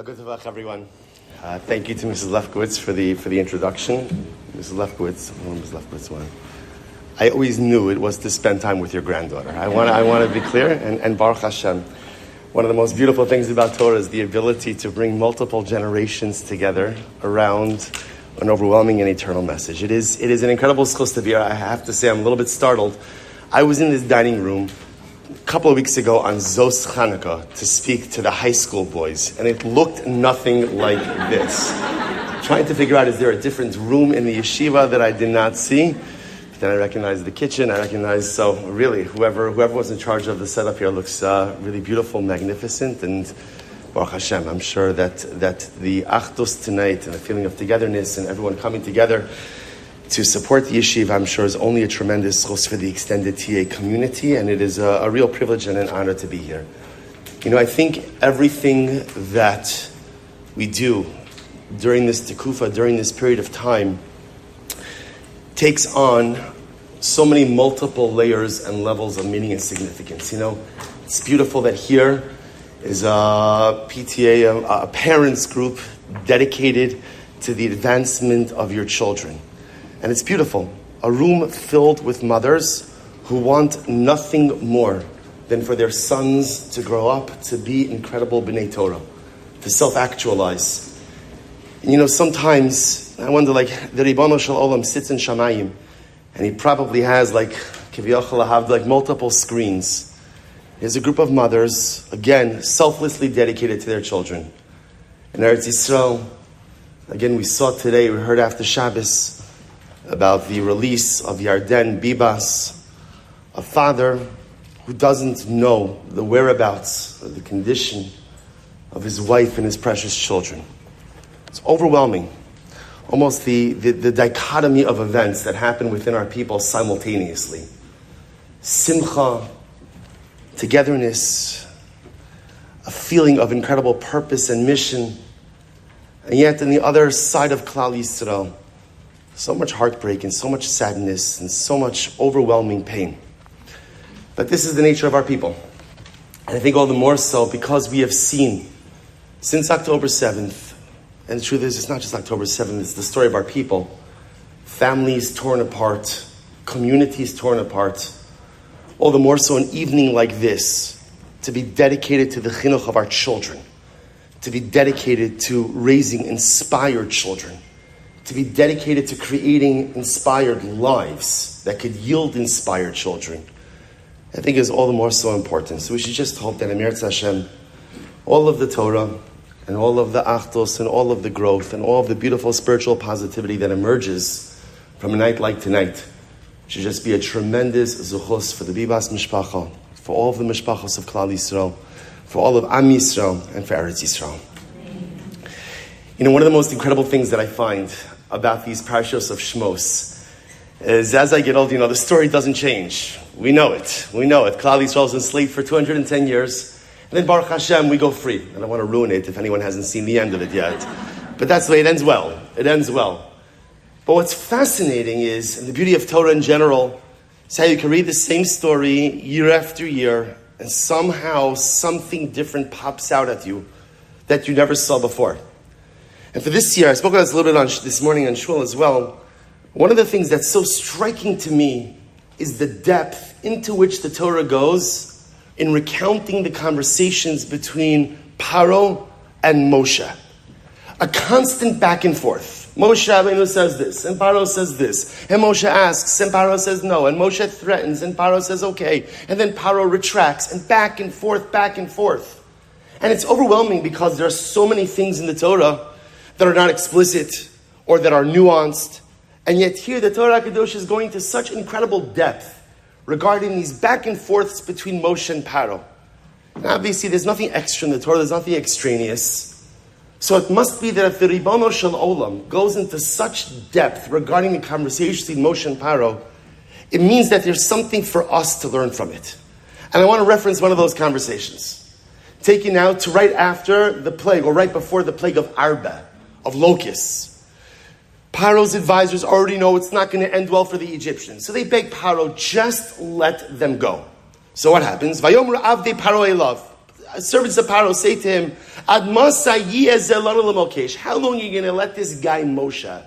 Good luck, everyone. Thank you to Mrs. Lefkowitz for the introduction. Mrs. Lefkowitz, I always knew it was to spend time with your granddaughter. I want to be clear, and Baruch Hashem. One of the most beautiful things about Torah is the ability to bring multiple generations together around an overwhelming and eternal message. It is an incredible schus to be here. I have to say, I'm a little bit startled. I was in this dining room a couple of weeks ago on Zos Chanukah to speak to the high school boys, and it looked nothing like this. Trying to figure out, is there a different room in the yeshiva that I did not see? But then I recognized the kitchen. So really, whoever was in charge of the setup here looks really beautiful, magnificent, and Baruch Hashem, I'm sure that the achdus tonight and the feeling of togetherness and everyone coming together to support the yeshiva, I'm sure, is only a tremendous chos for the extended TA community, and it is a real privilege and an honor to be here. You know, I think everything that we do during this tekufa, during this period of time, takes on so many multiple layers and levels of meaning and significance. You know, it's beautiful that here is a PTA, a parents group dedicated to the advancement of your children. And it's beautiful. A room filled with mothers who want nothing more than for their sons to grow up to be incredible B'nai Torah, to self-actualize. And you know, sometimes I wonder, like, the Ribono Shel Olam sits in Shamayim, and he probably has, like, Kiviyachal Ahav, like multiple screens. There's a group of mothers, again, selflessly dedicated to their children. In Eretz Yisrael, again, we heard after Shabbos, about the release of Yarden Bibas, a father who doesn't know the whereabouts or the condition of his wife and his precious children. It's overwhelming. Almost the dichotomy of events that happen within our people simultaneously. Simcha, togetherness, a feeling of incredible purpose and mission. And yet on the other side of Klal Yisrael, so much heartbreak and so much sadness and so much overwhelming pain. But this is the nature of our people. And I think all the more so because we have seen since October 7th, and the truth is it's not just October 7th, it's the story of our people, families torn apart, communities torn apart, all the more so an evening like this to be dedicated to the chinuch of our children, to be dedicated to raising inspired children, to be dedicated to creating inspired lives that could yield inspired children, I think is all the more so important. So we should just hope that Emir Hashem, all of the Torah and all of the achtos and all of the growth and all of the beautiful spiritual positivity that emerges from a night like tonight should just be a tremendous zuchos for the Bibas Mishpacha, for all of the Mishpachos of Klal Yisrael, for all of Am Yisrael, and for Eretz Yisrael. You know, one of the most incredible things that I find about these parashos of Shmos is as I get older, you know, the story doesn't change. We know it. Klal Yisrael is enslaved for 210 years. And then Baruch Hashem, we go free. I don't want to ruin it if anyone hasn't seen the end of it yet. But that's the way it ends well. But what's fascinating is, and the beauty of Torah in general, is how you can read the same story year after year, and somehow something different pops out at you that you never saw before. And for this year, I spoke about this a little bit this morning on Shul as well. One of the things that's so striking to me is the depth into which the Torah goes in recounting the conversations between Paro and Moshe. A constant back and forth. Moshe Rabbeinu says this, and Paro says this. And Moshe asks, and Paro says no. And Moshe threatens, and Paro says okay. And then Paro retracts, and back and forth. And it's overwhelming because there are so many things in the Torah that are not explicit or that are nuanced. And yet here the Torah Kadosh is going to such incredible depth regarding these back and forths between Moshe and Paro. And obviously there's nothing extra in the Torah, there's nothing extraneous. So it must be that if the Ribono Shel Olam goes into such depth regarding the conversation between Moshe and Paro, it means that there's something for us to learn from it. And I want to reference one of those conversations, taken now to right after the plague, or right before the plague of Arba, of locusts. Paro's advisors already know it's not going to end well for the Egyptians. So they beg Paro, just let them go. So what happens? Vayomru avdei Paro elav. Servants of Paro say to him, How long are you going to let this guy Moshe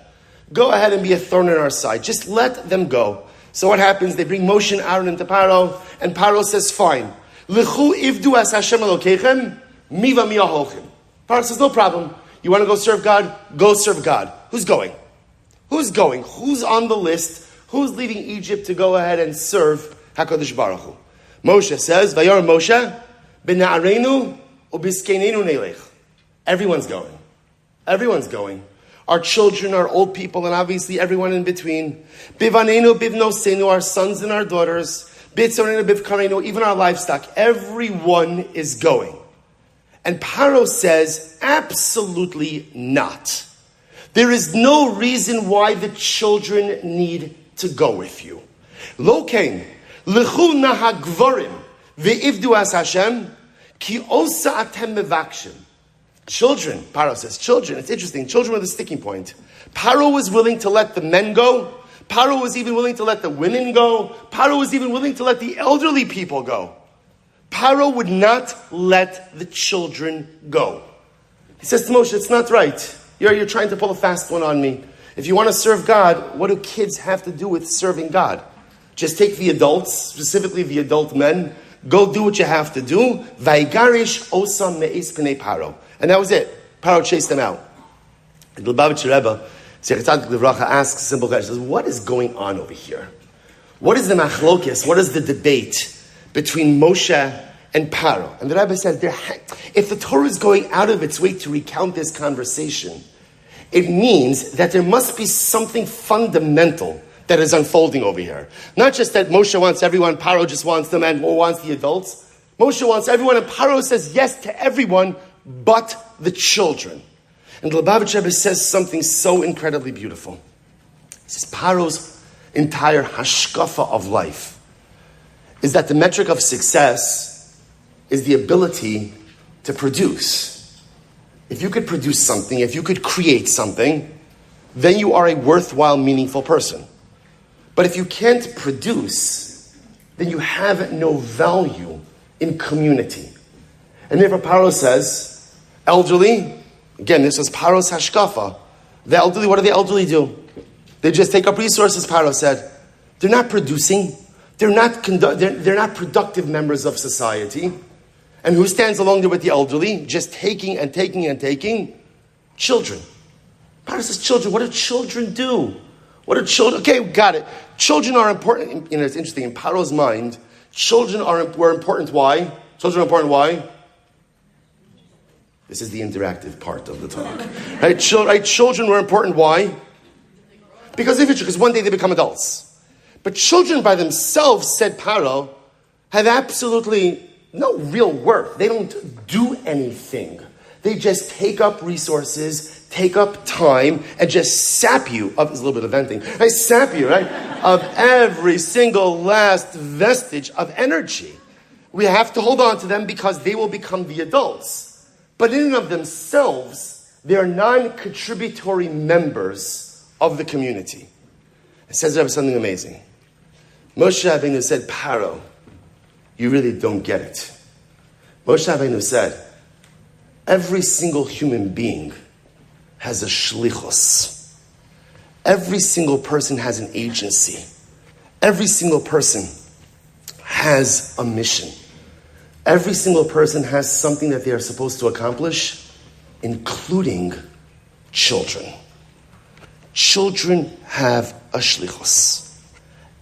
go ahead and be a thorn in our side? Just let them go. So what happens? They bring Moshe and Aaron into Paro, and Paro says, fine. L'chu ivdu as Hashem Elokeichem, miva mi aholchim. Paro says, no problem. You want to go serve God? Go serve God. Who's going? Who's going? Who's on the list? Who's leaving Egypt to go ahead and serve HaKadosh Baruch Hu? Moshe says, Vayar Moshe, b'na'areinu u'b'zkeinenu nelech. Everyone's going. Everyone's going. Our children, our old people, and obviously everyone in between. Bivanenu, bivnosenu, our sons and our daughters. Bitzorenu, bivkarenu, even our livestock. Everyone is going. And Paro says, absolutely not. There is no reason why the children need to go with you. Lo kain, lechu nahagvorim, ve'ivdu as Hashem, ki osa atem mevakshim. Children, Paro says, children, it's interesting, children were the sticking point. Paro was willing to let the men go. Paro was even willing to let the women go. Paro was even willing to let the elderly people go. Paro would not let the children go. He says to Moshe, it's not right. You're trying to pull a fast one on me. If you want to serve God, what do kids have to do with serving God? Just take the adults, specifically the adult men, go do what you have to do. Vaigarish osam me'is p'nei Paro. And that was it. Paro chased them out. The Lubavitcher Rebbe, Zecher Tzadik Livracha, asks a simple question. He says, what is going on over here? What is the machlokes? What is the debate between Moshe and Paro? And the Rebbe says, if the Torah is going out of its way to recount this conversation, it means that there must be something fundamental that is unfolding over here. Not just that Moshe wants everyone, Paro just wants them, and wants the adults. Moshe wants everyone, and Paro says yes to everyone, but the children. And the Lubavitcher Rebbe says something so incredibly beautiful. He says Paro's entire hashkafa of life is that the metric of success is the ability to produce. If you could produce something, if you could create something, then you are a worthwhile, meaningful person. But if you can't produce, then you have no value in community. And therefore Paro says, elderly, again, this was Paro's hashkafa. The elderly, what do the elderly do? They just take up resources, Paro said. They're not producing. They're not productive members of society. And who stands along there with the elderly? Just taking and taking and taking? Children. Paro says, children. What do children do? What are children? Okay, got it. Children are important. You know, it's interesting. In Paro's mind, children were important. Why? Children are important. Why? This is the interactive part of the talk. Right? Children were important. Why? Because one day they become adults. But children by themselves, said Paro, have absolutely no real worth. They don't do anything. They just take up resources, take up time, and just sap you of, it's a little bit of venting, right? Sap you, right? Of every single last vestige of energy. We have to hold on to them because they will become the adults. But in and of themselves, they are non-contributory members of the community. It says there something amazing. Moshe Rabbeinu said, Paro, you really don't get it. Moshe Rabbeinu said, every single human being has a shlichus. Every single person has an agency. Every single person has a mission. Every single person has something that they are supposed to accomplish, including children. Children have a shlichus.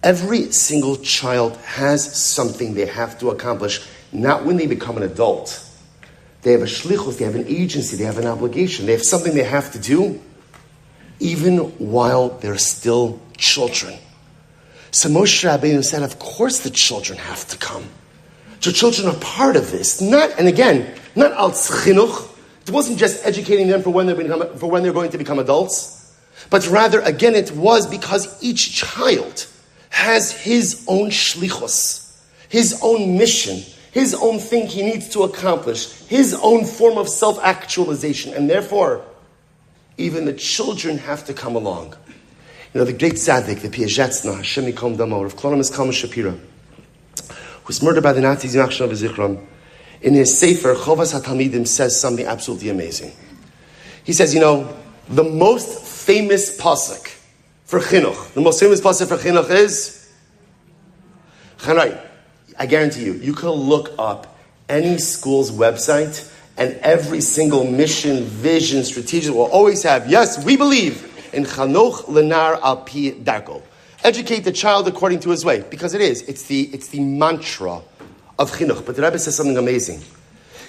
Every single child has something they have to accomplish, not when they become an adult. They have a shlichus, they have an agency, they have an obligation, they have something they have to do, even while they're still children. So Moshe Rabbeinu said, of course the children have to come. So children are part of this. Not als chinuch. It wasn't just educating them for when they're going to become adults, but rather, again, it was because each child has his own shlichus, his own mission, his own thing he needs to accomplish, his own form of self-actualization, and therefore, even the children have to come along. You know, the great tzaddik, the Piazetzna, Hashem Yikom Damo, Rav Klonomis Kalman Shapira, who was murdered by the Nazis in Achshon V'Zichron, in his Sefer, Chovas HaTalmidim, says something absolutely amazing. He says, the most famous pasuk for chinuch, is Chanai. I guarantee you, you could look up any school's website and every single mission, vision, strategic will always have, yes, we believe in Chanoch Lenar Al Pi Darko. Educate the child according to his way. Because it is. It's the mantra of chinuch. But the Rebbe says something amazing.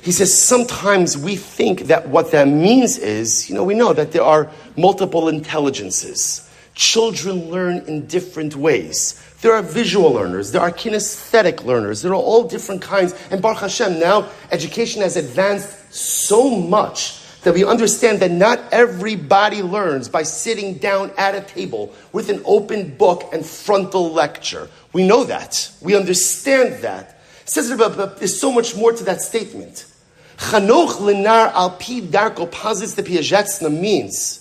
He says sometimes we think that what that means is, we know that there are multiple intelligences. Children learn in different ways. There are visual learners. There are kinesthetic learners. There are all different kinds. And Baruch Hashem, now education has advanced so much that we understand that not everybody learns by sitting down at a table with an open book and frontal lecture. We know that. We understand that. It says that there's so much more to that statement. Chanoch lenar al pi darko posits the Piagetzna means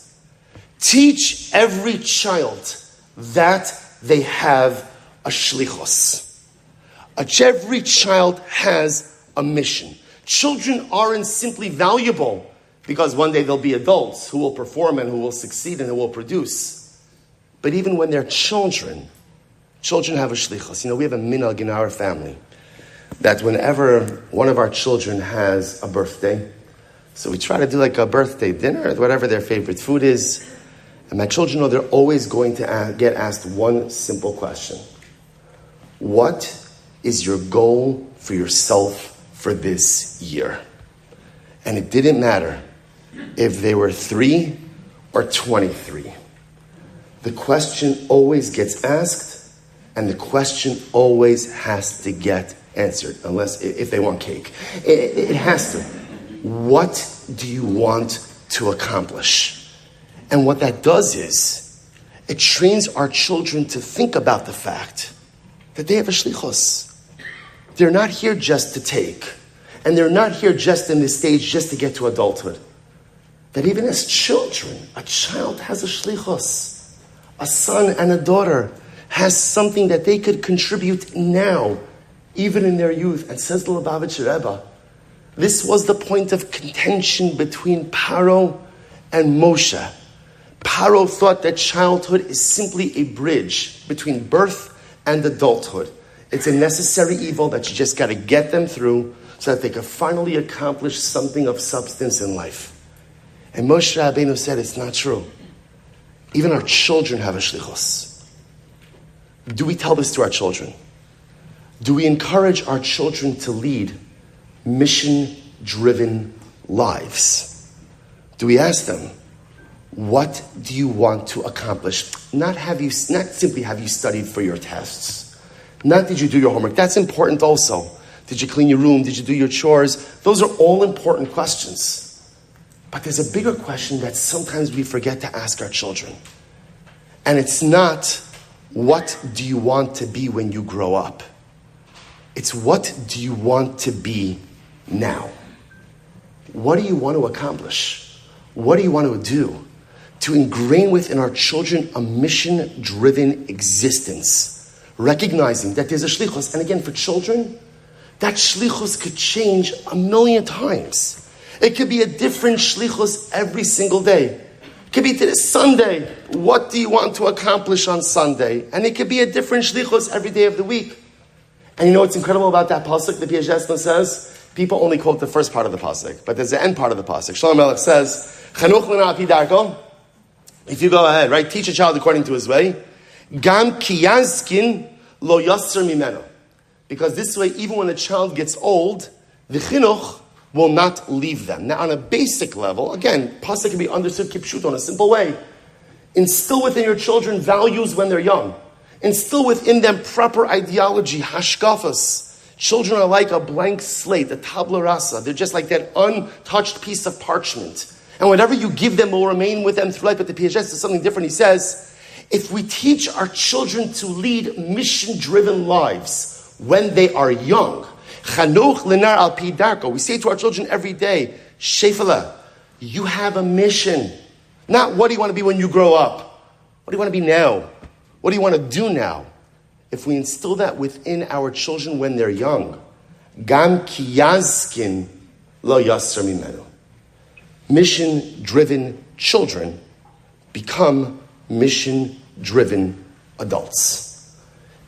teach every child that they have a shlichos. Every child has a mission. Children aren't simply valuable because one day they'll be adults who will perform and who will succeed and who will produce. But even when they're children have a shlichus. We have a minhag in our family that whenever one of our children has a birthday, so we try to do like a birthday dinner, whatever their favorite food is, and my children know they're always going to get asked one simple question. What is your goal for yourself for this year? And it didn't matter if they were 3 or 23. The question always gets asked, and the question always has to get answered, unless if they want cake. It has to. What do you want to accomplish? And what that does is, it trains our children to think about the fact that they have a shlichus. They're not here just to take. And they're not here just in this stage just to get to adulthood. That even as children, a child has a shlichus. A son and a daughter has something that they could contribute now, even in their youth. And says the Lubavitcher Rebbe, this was the point of contention between Paro and Moshe. Paro thought that childhood is simply a bridge between birth and adulthood. It's a necessary evil that you just got to get them through so that they can finally accomplish something of substance in life. And Moshe Rabbeinu said it's not true. Even our children have a shlichus. Do we tell this to our children? Do we encourage our children to lead mission-driven lives? Do we ask them, what do you want to accomplish? Not simply have you studied for your tests. Not did you do your homework. That's important also. Did you clean your room? Did you do your chores? Those are all important questions. But there's a bigger question that sometimes we forget to ask our children. And it's not, what do you want to be when you grow up? It's, what do you want to be now? What do you want to accomplish? What do you want to do? To ingrain within our children a mission-driven existence, recognizing that there's a shlichus. And again, for children, that shlichus could change 1,000,000 times. It could be a different shlichus every single day. It could be today, Sunday. What do you want to accomplish on Sunday? And it could be a different shlichus every day of the week. And you know what's incredible about that pasuk? The Piagetzna says, people only quote the first part of the pasuk, but there's the end part of the pasuk. Shlomo Melech says, Chanuch lenar pi darko. If you go ahead, right, teach a child according to his way. Gam ki yazkin lo yasser mimeno. Because this way, even when the child gets old, the chinuch will not leave them. Now, on a basic level, again, pasuk can be understood kipshut in a simple way. Instill within your children values when they're young. Instill within them proper ideology, hashkafas. Children are like a blank slate, a tabla rasa. They're just like that untouched piece of parchment. And whatever you give them will remain with them through life. But the Piaget says something different. He says, if we teach our children to lead mission-driven lives when they are young, Chanuch lenar al pi darko, we say to our children every day, Shefala, you have a mission. Not what do you want to be when you grow up? What do you want to be now? What do you want to do now? If we instill that within our children when they're young, Gam ki yazkin lo yasser mimenu. Mission-driven children become mission-driven adults.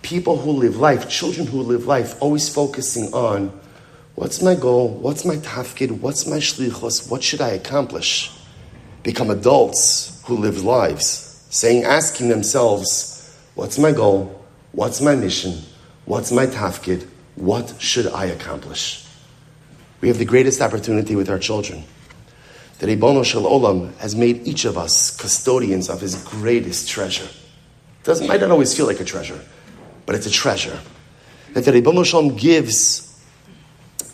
People who live life, children who live life, always focusing on what's my goal, what's my tafkid, what's my shlichos, what should I accomplish? Become adults who live lives, asking themselves, what's my goal, what's my mission, what's my tafkid, what should I accomplish? We have the greatest opportunity with our children. The Ribono Shel Olam has made each of us custodians of his greatest treasure. Might not always feel like a treasure, but it's a treasure. That the Ribono Shel Olam gives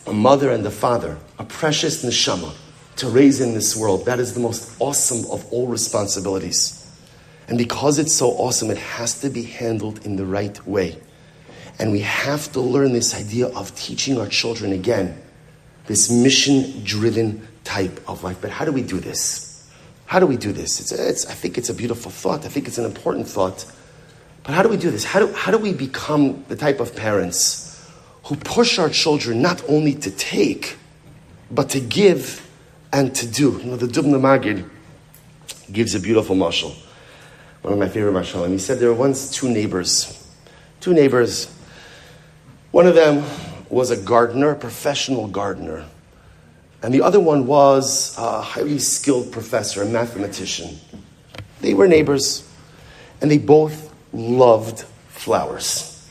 a mother and a father a precious neshama to raise in this world. That is the most awesome of all responsibilities. And because it's so awesome, it has to be handled in the right way. And we have to learn this idea of teaching our children again, this mission-driven type of life. But how do we do this? How do we do this? I think it's a beautiful thought. I think it's an important thought. But how do we do this? How do we become the type of parents who push our children not only to take, but to give and to do? The Dubna Magid gives a beautiful mashal. One of my favorite mashalim. He said there were once two neighbors. One of them was a gardener, a professional gardener. And the other one was a highly skilled professor, a mathematician. They were neighbors, and they both loved flowers.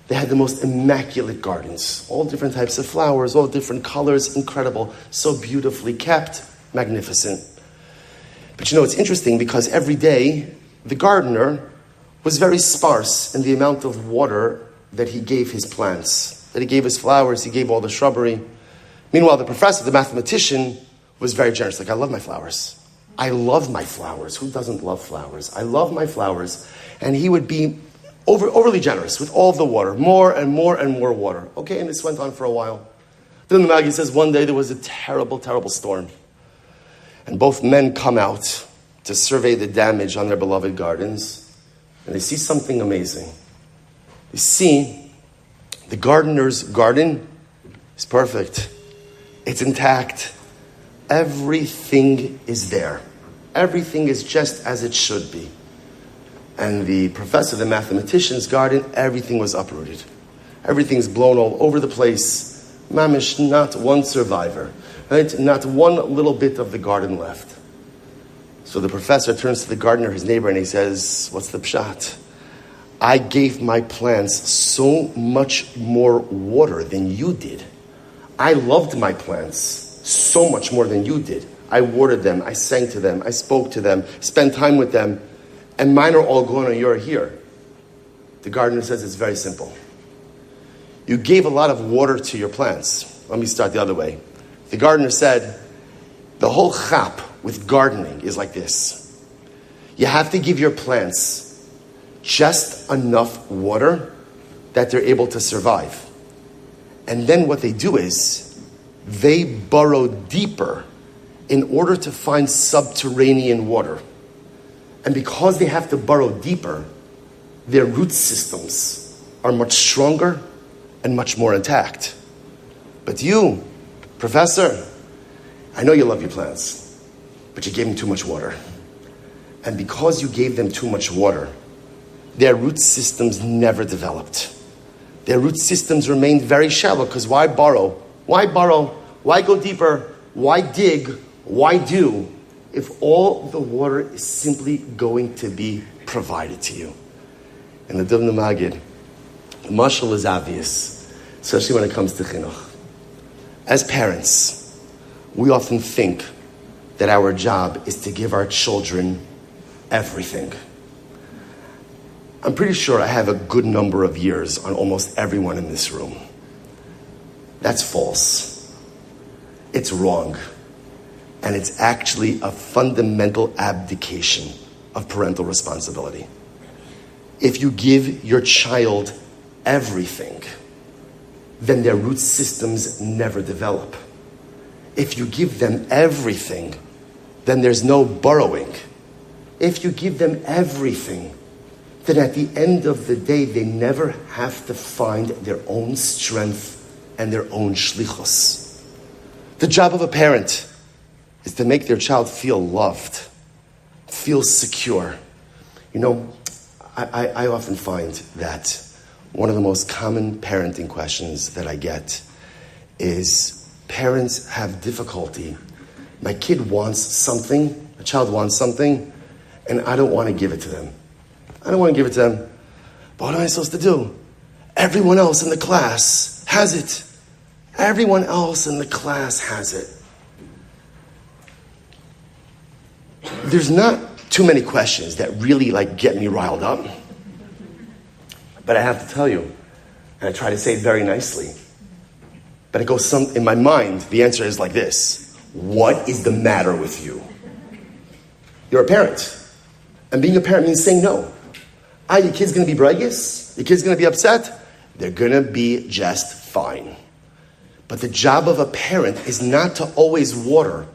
They had the most immaculate gardens, all different types of flowers, all different colors, incredible, so beautifully kept, magnificent. But it's interesting because every day the gardener was very sparse in the amount of water that he gave his plants, that he gave his flowers, he gave all the shrubbery. Meanwhile, the professor, the mathematician, was very generous. I love my flowers. I love my flowers. Who doesn't love flowers? I love my flowers. And he would be overly generous with all of the water, more and more and more water. Okay, and this went on for a while. Then the Maggie says one day there was a terrible, terrible storm. And both men come out to survey the damage on their beloved gardens. And they see something amazing. They see the gardener's garden is perfect. It's intact. Everything is there. Everything is just as it should be. And the professor, the mathematician's garden, everything was uprooted. Everything's blown all over the place. Mamish, not one survivor. Right? Not one little bit of the garden left. So the professor turns to the gardener, his neighbor, and he says, what's the pshat? I gave my plants so much more water than you did. I loved my plants so much more than you did. I watered them, I sang to them, I spoke to them, spent time with them, and mine are all gone and you're here. The gardener says it's very simple. You gave a lot of water to your plants. Let me start the other way. The gardener said, the whole chap with gardening is like this. You have to give your plants just enough water that they're able to survive. And then what they do is they burrow deeper in order to find subterranean water. And because they have to burrow deeper, their root systems are much stronger and much more intact. But you, professor, I know you love your plants, but you gave them too much water. And because you gave them too much water, their root systems never developed. Their root systems remained very shallow, because why borrow? Why borrow? Why go deeper? Why dig? Why do? If all the water is simply going to be provided to you. And the Dubna Magid, the mashal is obvious, especially when it comes to chinuch. As parents, we often think that our job is to give our children everything. I'm pretty sure I have a good number of years on almost everyone in this room. That's false. It's wrong. And it's actually a fundamental abdication of parental responsibility. If you give your child everything, then their root systems never develop. If you give them everything, then there's no burrowing. If you give them everything, then at the end of the day, they never have to find their own strength and their own shlichus. The job of a parent is to make their child feel loved, feel secure. I often find that one of the most common parenting questions that I get is parents have difficulty. My kid wants something, a child wants something, and I don't want to give it to them. I don't want to give it to them. But what am I supposed to do? Everyone else in the class has it. Everyone else in the class has it. There's not too many questions that really get me riled up. But I have to tell you, and I try to say it very nicely, but it goes in my mind, the answer is like this. What is the matter with you? You're a parent. And being a parent means saying no. Your kid's going to be bragious? Your kid's going to be upset? They're going to be just fine. But the job of a parent is not to always water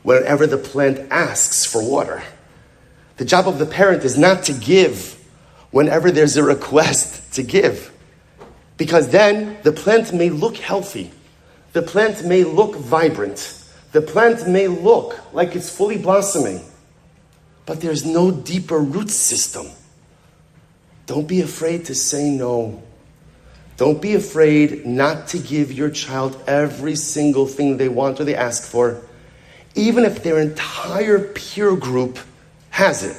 whenever the plant asks for water. The job of the parent is not to give whenever there's a request to give. Because then the plant may look healthy. The plant may look vibrant. The plant may look like it's fully blossoming. But there's no deeper root system. Don't be afraid to say no. Don't be afraid not to give your child every single thing they want or they ask for, even if their entire peer group has it.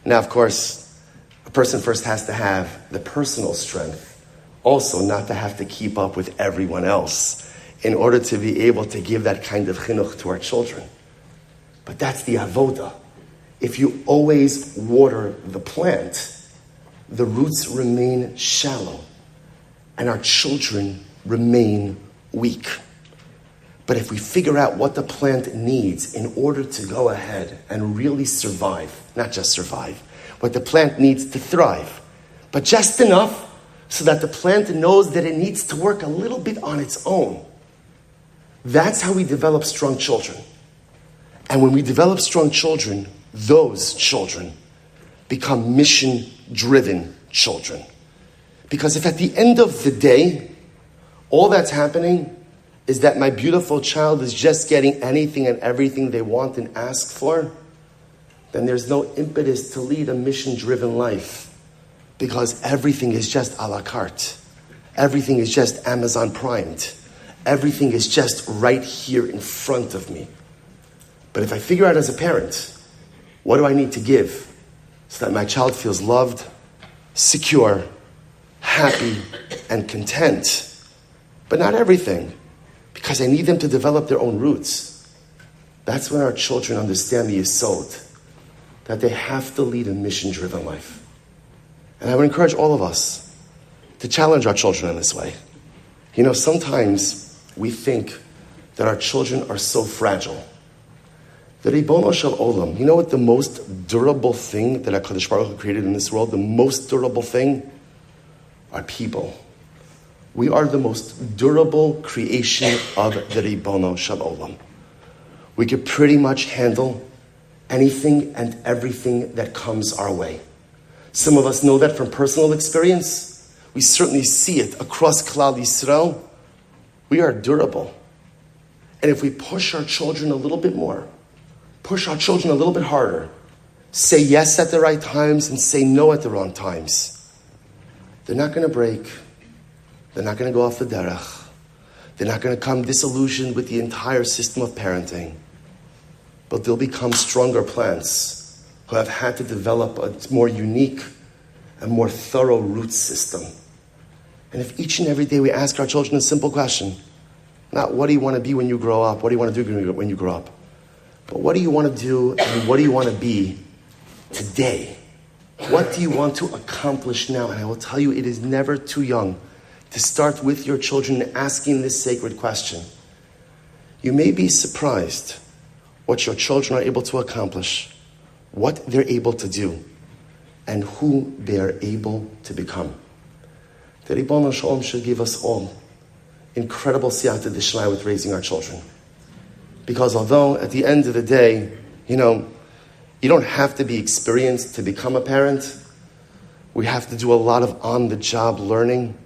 Now, of course, a person first has to have the personal strength, also not to have to keep up with everyone else in order to be able to give that kind of chinuch to our children. But that's the avoda. If you always water the plant, the roots remain shallow and our children remain weak. But if we figure out what the plant needs in order to go ahead and really survive, not just survive, what the plant needs to thrive, but just enough so that the plant knows that it needs to work a little bit on its own. That's how we develop strong children. And when we develop strong children, those children become mission-driven children. Because if at the end of the day, all that's happening is that my beautiful child is just getting anything and everything they want and ask for, then there's no impetus to lead a mission-driven life. Because everything is just a la carte. Everything is just Amazon primed. Everything is just right here in front of me. But if I figure out as a parent, what do I need to give so that my child feels loved, secure, happy, and content? But not everything, because I need them to develop their own roots. That's when our children understand the yesod, that they have to lead a mission-driven life. And I would encourage all of us to challenge our children in this way. Sometimes we think that our children are so fragile. The Ribono Shel Olam, you know what the most durable thing that HaKadosh Baruch Hu created in this world, the most durable thing, are people. We are the most durable creation of the Ribono Shel Olam. We could pretty much handle anything and everything that comes our way. Some of us know that from personal experience. We certainly see it across Klal Yisrael. We are durable. And if we push our children a little bit more, push our children a little bit harder, say yes at the right times and say no at the wrong times, they're not going to break. They're not going to go off the derech. They're not going to come disillusioned with the entire system of parenting. But they'll become stronger plants who have had to develop a more unique and more thorough root system. And if each and every day we ask our children a simple question, not what do you want to be when you grow up, what do you want to do when you grow up, but what do you want to do and what do you want to be today? What do you want to accomplish now? And I will tell you, it is never too young to start with your children asking this sacred question. You may be surprised what your children are able to accomplish, what they're able to do, and who they are able to become. The Ribono Shel Olam should give us all incredible siyata d'shmaya with raising our children. Because although at the end of the day, you don't have to be experienced to become a parent. We have to do a lot of on-the-job learning.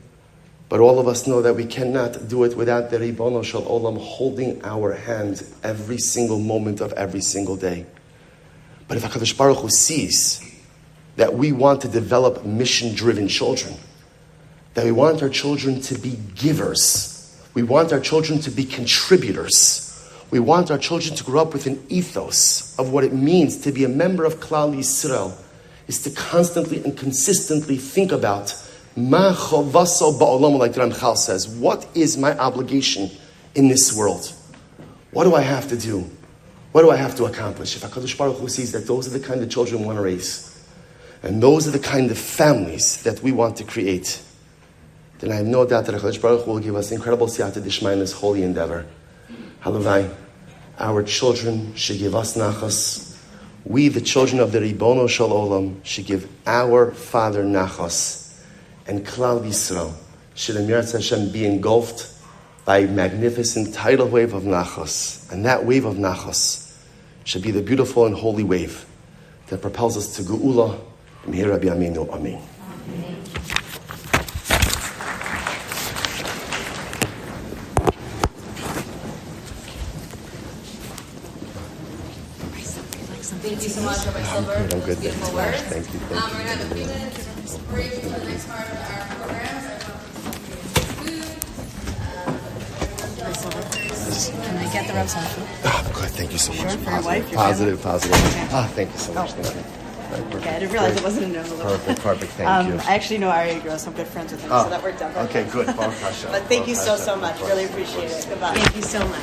But all of us know that we cannot do it without the Ribono Shel Olam holding our hand every single moment of every single day. But if HaKadosh Baruch Hu sees that we want to develop mission-driven children, that we want our children to be givers, we want our children to be contributors, we want our children to grow up with an ethos of what it means to be a member of Klal Yisrael, is to constantly and consistently think about Ma chovaso ba'olam, like the Ramchal says, what is my obligation in this world? What do I have to do? What do I have to accomplish? If HaKadosh Baruch Hu sees that those are the kind of children we want to raise, and those are the kind of families that we want to create, then I have no doubt that HaKadosh Baruch Hu will give us incredible siyata d'shmaya in this holy endeavor. Halavai, our children should give us nachas. We, the children of the Ribono Shel Olam, should give our Father nachas. And Klal Yisrael should Emirat Hashem be engulfed by a magnificent tidal wave of nachas. And that wave of nachas should be the beautiful and holy wave that propels us to Geula. Meher Rabbi Aminu. Amen. Thank you so much, Rabbi Silver. I'm good. Beautiful words. Thank you. We're going to have a few minutes break for the next part of our program. Can I get the rest of it? Oh, good. Thank you so much. Sure, for your wife, your Positive. Okay. Ah, thank you so much. Thank you. Okay, I didn't realize it wasn't an envelope. Perfect. Thank you. I actually know Ari Gross. I'm good friends with him, so that worked out. Okay, good. Baruch Hashem. But thank you so much. Really appreciate it. Goodbye. Thank you so much.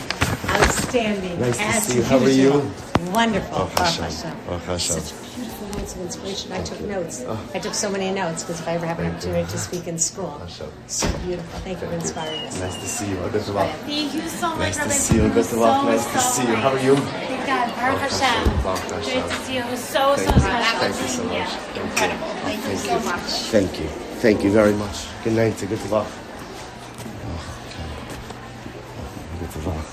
Outstanding. Nice to As see you. How are you? usual. Wonderful. Baruch Hashem. Baruch Hashem. Such beautiful words of inspiration. I took notes. I took so many notes because if I ever have an opportunity to speak in school. So beautiful. Thank you for inspiring us. Nice to see you. Good luck. Thank you so much, Nice to Rabbi. see you. Good luck. Nice to see you. How are you? Thank God. Baruch Hashem. Baruch Hashem. Great to see you. It was so special. Thank you so much. Yeah. Incredible. Thank you so much. Thank you. Thank you very much. Good night. Good luck. Good luck.